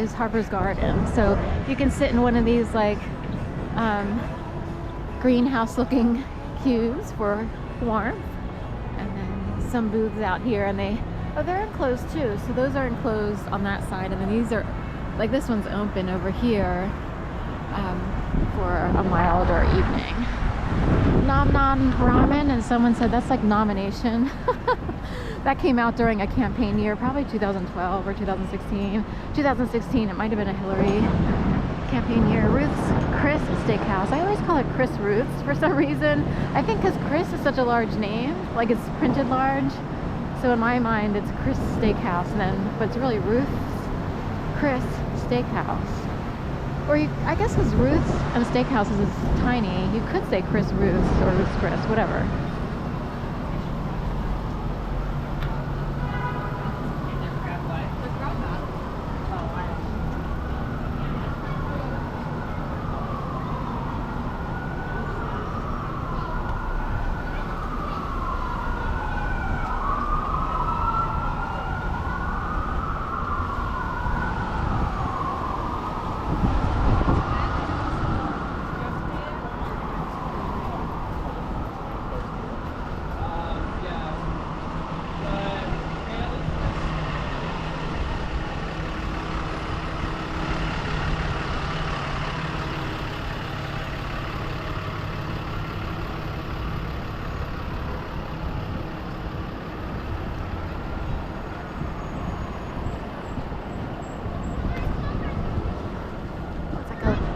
is Harper's Garden. So you can sit in one of these like greenhouse looking cubes for warmth, and then some booths out here, and they're enclosed too, so those are enclosed on that side, and then these are like, this one's open over here for a milder evening. Nom Nom Ramen, and someone said that's like nomination. That came out during a campaign year, probably 2012 or 2016. 2016, it might have been a Hillary campaign year. Ruth's Chris Steakhouse. I always call it Chris Ruth's for some reason. I think because Chris is such a large name, like it's printed large. So in my mind, it's Chris Steakhouse, but it's really Ruth's Chris Steakhouse. Or I guess because Ruth's and Steakhouses is tiny, you could say Chris Ruth's or Ruth's Chris, whatever.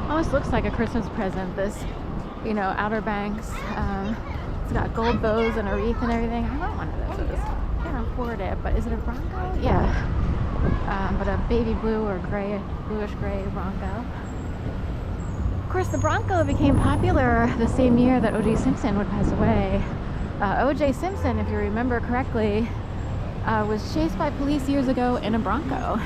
Almost looks like a Christmas present, this, Outer Banks. It's got gold bows and a wreath and everything. I want one of those. Can't afford it, but is it a Bronco? Yeah. But a baby blue or gray, bluish gray Bronco. Of course, the Bronco became popular the same year that O.J. Simpson would pass away. O.J. Simpson, if you remember correctly, was chased by police years ago in a Bronco.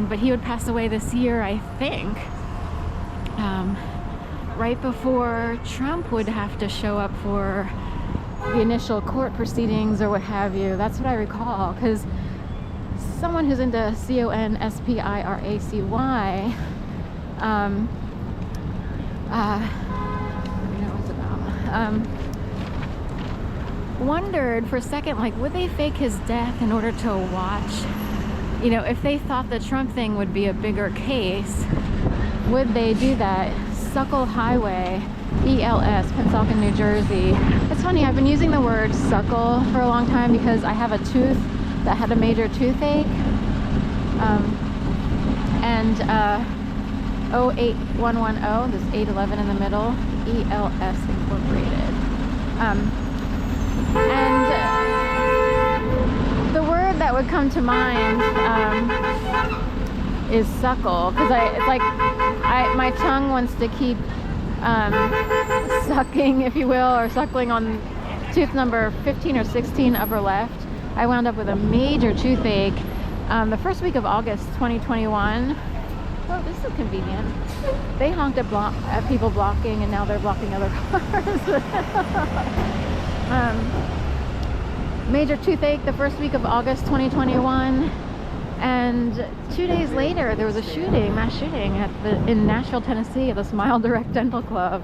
But he would pass away this year, I think, right before Trump would have to show up for the initial court proceedings or what have you. That's what I recall, because someone who's into Conspiracy, wondered for a second, like, would they fake his death in order to watch? If they thought the Trump thing would be a bigger case, would they do that? Suckle Highway, ELS, Pennsauken, New Jersey. It's funny, I've been using the word suckle for a long time because I have a tooth that had a major toothache. And 08110, this 811 in the middle, ELS Incorporated. The word that would come to mind is suckle, because my tongue wants to keep sucking, if you will, or suckling on tooth number 15 or 16 upper left. I wound up with a major toothache the first week of August 2021. Oh, this is convenient. They honked at people blocking, and now they're blocking other cars. Major toothache the first week of August 2021, and 2 days later there was a mass shooting in Nashville, Tennessee, at the Smile Direct Dental Club.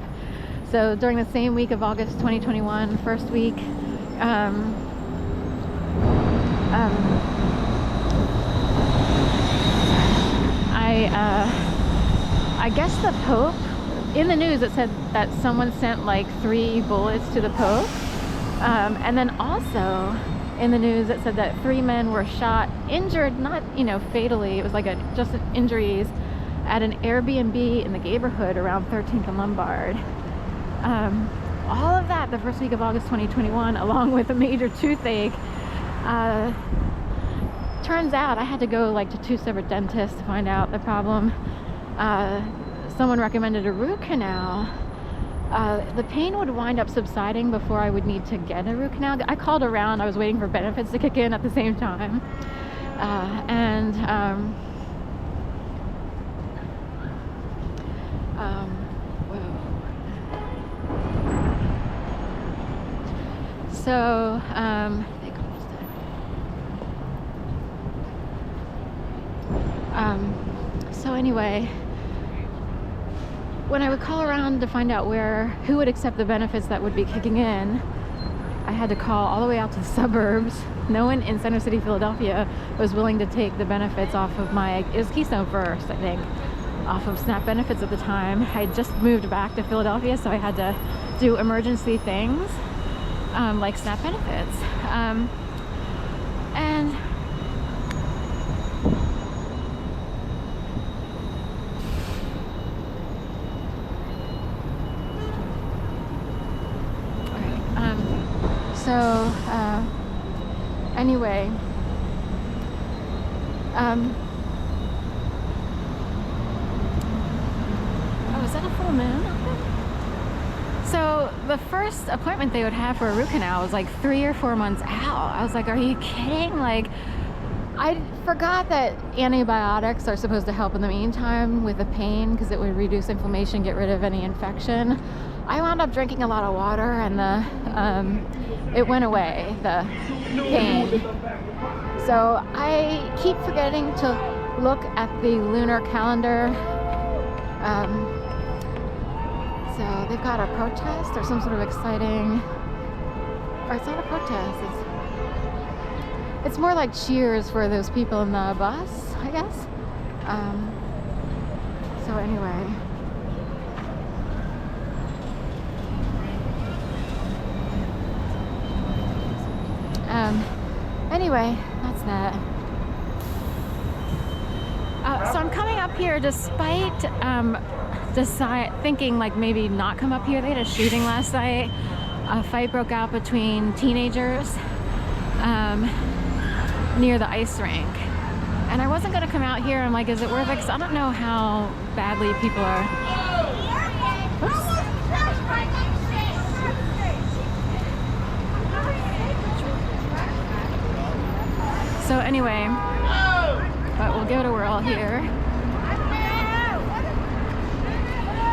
So during the same week of August 2021, first week, I guess the Pope, in the news it said that someone sent like 3 bullets to the Pope. And then also in the news it said that 3 men were shot, injured, not fatally, it was like just injuries at an Airbnb in the neighborhood around 13th and Lombard. All of that the first week of August 2021, along with a major toothache. Turns out I had to go to 2 separate dentists to find out the problem. Someone recommended a root canal. The pain would wind up subsiding before I would need to get a root canal. I called around, I was waiting for benefits to kick in at the same time. So anyway, when I would call around to find out who would accept the benefits that would be kicking in, I had to call all the way out to the suburbs. No one in Center City, Philadelphia was willing to take the benefits off of it was Keystone First, I think, off of SNAP benefits at the time. I had just moved back to Philadelphia, so I had to do emergency things like SNAP benefits. And so anyway, oh, is that a full moon? So the first appointment they would have for a root canal was like 3 or 4 months out. I was like, are you kidding? Like, I forgot that antibiotics are supposed to help in the meantime with the pain because it would reduce inflammation, get rid of any infection. I wound up drinking a lot of water and it went away, the pain. So I keep forgetting to look at the lunar calendar. So they've got a protest or some sort of exciting, or it's not a protest, it's more like cheers for those people in the bus, I guess. So anyway. Anyway, that's that. So I'm coming up here despite thinking like maybe not come up here. They had a shooting last night. A fight broke out between teenagers near the ice rink. And I wasn't going to come out here. I'm like, is it worth it? Because I don't know how badly people are. Oops. So anyway, but we'll give it a whirl here.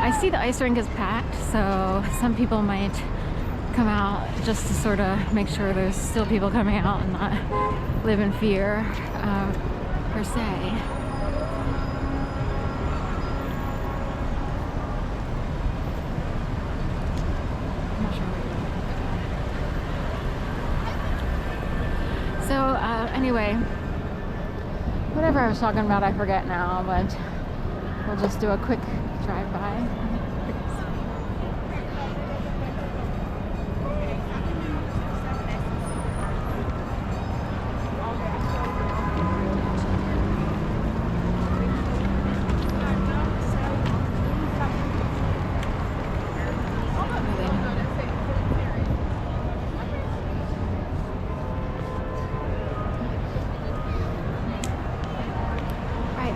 I see the ice rink is packed, so some people might come out just to sort of make sure there's still people coming out and not live in fear, per se. I'm not sure. So anyway, whatever I was talking about, I forget now, but we'll just do a quick drive-by.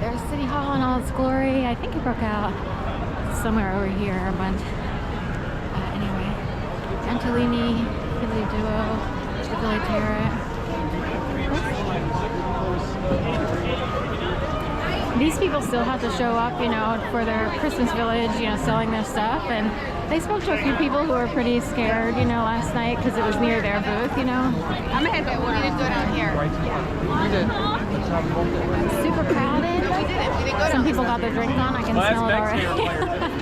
There's City Hall in all its glory. I think it broke out somewhere over here, but anyway. Antolini, Philly Duo, the Philly Terrace. These people still have to show up, you know, for their Christmas village, you know, selling their stuff. And they spoke to a few people who were pretty scared, you know, last night because it was near their booth, you know. I'm gonna head back. We need to go down here. Super crowded. Some people got their drink on. I can smell it already.